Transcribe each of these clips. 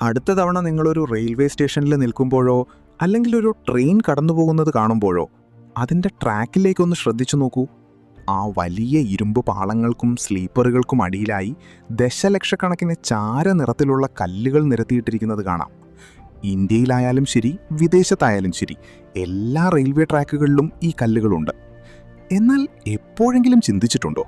അടുത്ത തവണ നിങ്ങളൊരു റെയിൽവേ സ്റ്റേഷനിൽ നിൽക്കുമ്പോഴോ അല്ലെങ്കിൽ ഒരു ട്രെയിൻ കടന്നുപോകുന്നത് കാണുമ്പോഴോ അതിൻ്റെ ട്രാക്കിലേക്കൊന്ന് ശ്രദ്ധിച്ചു നോക്കൂ. ആ വലിയ ഇരുമ്പ് പാളങ്ങൾക്കും സ്ലീപ്പറുകൾക്കും അടിയിലായി ദശലക്ഷക്കണക്കിന് ചാരനിറത്തിലുള്ള കല്ലുകൾ നിരത്തിയിട്ടിരിക്കുന്നത് കാണാം. ഇന്ത്യയിലായാലും ശരി, വിദേശത്തായാലും ശരി, എല്ലാ റെയിൽവേ ട്രാക്കുകളിലും ഈ കല്ലുകളുണ്ട്. എന്നാൽ എപ്പോഴെങ്കിലും ചിന്തിച്ചിട്ടുണ്ടോ,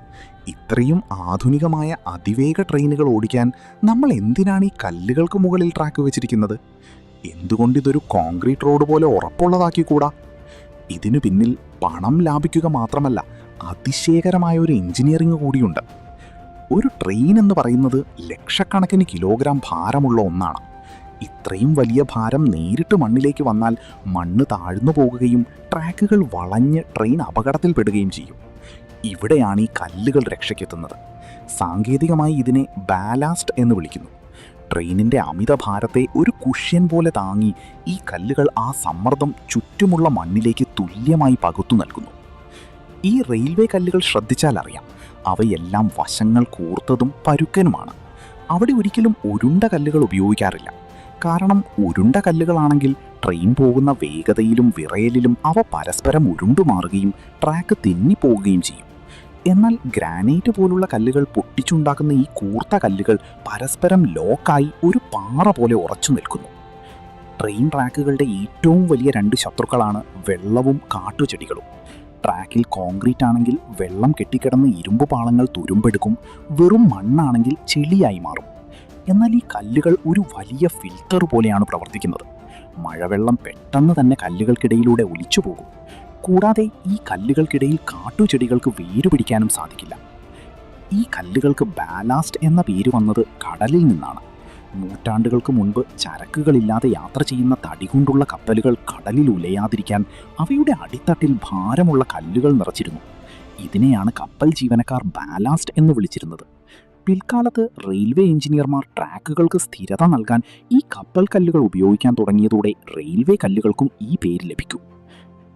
ഇത്രയും ആധുനികമായ അതിവേഗ ട്രെയിനുകൾ ഓടിക്കാൻ നമ്മൾ എന്തിനാണ് ഈ കല്ലുകൾക്ക് മുകളിൽ ട്രാക്ക് വെച്ചിരിക്കുന്നത്? എന്തുകൊണ്ടിതൊരു കോൺക്രീറ്റ് റോഡ് പോലെ ഉറപ്പുള്ളതാക്കിക്കൂടാ? ഇതിനു പിന്നിൽ പണം ലാഭിക്കുക മാത്രമല്ല, അതിശയകരമായ ഒരു എഞ്ചിനീയറിംഗ് കൂടിയുണ്ട്. ഒരു ട്രെയിൻ എന്ന് പറയുന്നത് ലക്ഷക്കണക്കിന് കിലോഗ്രാം ഭാരമുള്ള ഒന്നാണ്. ഇത്രയും വലിയ ഭാരം നേരിട്ട് മണ്ണിലേക്ക് വന്നാൽ മണ്ണ് താഴ്ന്നു പോകുകയും ട്രാക്കുകൾ വളഞ്ഞ് ട്രെയിൻ അപകടത്തിൽപ്പെടുകയും ചെയ്യും. ഇവിടെയാണ് ഈ കല്ലുകൾ രക്ഷയ്ക്കെത്തുന്നത്. സാങ്കേതികമായി ഇതിനെ ബാലാസ്റ്റ് എന്ന് വിളിക്കുന്നു. ട്രെയിനിൻ്റെ അമിതഭാരത്തെ ഒരു കുഷ്യൻ പോലെ താങ്ങി ഈ കല്ലുകൾ ആ സമ്മർദ്ദം ചുറ്റുമുള്ള മണ്ണിലേക്ക് തുല്യമായി പകുത്തു നൽകുന്നു. ഈ റെയിൽവേ കല്ലുകൾ ശ്രദ്ധിച്ചാൽ അറിയാം, അവയെല്ലാം വശങ്ങൾ കൂർത്തതും പരുക്കനുമാണ്. അവിടെ ഒരിക്കലും ഉരുണ്ട കല്ലുകൾ ഉപയോഗിക്കാറില്ല. കാരണം ഉരുണ്ട കല്ലുകളാണെങ്കിൽ ട്രെയിൻ പോകുന്ന വേഗതയിലും വിറയലിലും അവ പരസ്പരം ഉരുണ്ടുമാറുകയും ട്രാക്ക് തെന്നിപ്പോവുകയും ചെയ്യും. എന്നാൽ ഗ്രാനൈറ്റ് പോലുള്ള കല്ലുകൾ പൊട്ടിച്ചുണ്ടാക്കുന്ന ഈ കൂർത്ത കല്ലുകൾ പരസ്പരം ലോക്കായി ഒരു പാറ പോലെ ഉറച്ചു നിൽക്കുന്നു. ട്രെയിൻ ട്രാക്കുകളുടെ ഏറ്റവും വലിയ രണ്ട് ശത്രുക്കളാണ് വെള്ളവും കാട്ടുചെടികളും. ട്രാക്കിൽ കോൺക്രീറ്റ് ആണെങ്കിൽ വെള്ളം കെട്ടിക്കിടന്ന് ഇരുമ്പ് പാളങ്ങൾ തുരുമ്പെടുക്കും, വെറും മണ്ണാണെങ്കിൽ ചെളിയായി മാറും. എന്നാൽ ഈ കല്ലുകൾ ഒരു വലിയ ഫിൽറ്റർ പോലെയാണ് പ്രവർത്തിക്കുന്നത്. മഴവെള്ളം പെട്ടെന്ന് തന്നെ കല്ലുകൾക്കിടയിലൂടെ ഒലിച്ചു പോകും. കൂടാതെ ഈ കല്ലുകൾക്കിടയിൽ കാട്ടുചെടികൾക്ക് വേരുപിടിക്കാനും സാധിക്കില്ല. ഈ കല്ലുകൾക്ക് ബാലാസ്റ്റ് എന്ന പേര് വന്നത് കടലിൽ നിന്നാണ്. നൂറ്റാണ്ടുകൾക്ക് മുൻപ് ചരക്കുകളില്ലാതെ യാത്ര ചെയ്യുന്ന തടി കൊണ്ടുള്ള കപ്പലുകൾ കടലിൽ ഉലയാതിരിക്കാൻ അവയുടെ അടിത്തട്ടിൽ ഭാരമുള്ള കല്ലുകൾ നിറച്ചിരുന്നു. ഇതിനെയാണ് കപ്പൽ ജീവനക്കാർ ബാലാസ്റ്റ് എന്ന് വിളിച്ചിരുന്നത്. പിൽക്കാലത്ത് റെയിൽവേ എഞ്ചിനീയർമാർ ട്രാക്കുകൾക്ക് സ്ഥിരത നൽകാൻ ഈ കപ്പൽ കല്ലുകൾ ഉപയോഗിക്കാൻ തുടങ്ങിയതോടെ റെയിൽവേ കല്ലുകൾക്കും ഈ പേര് ലഭിക്കും.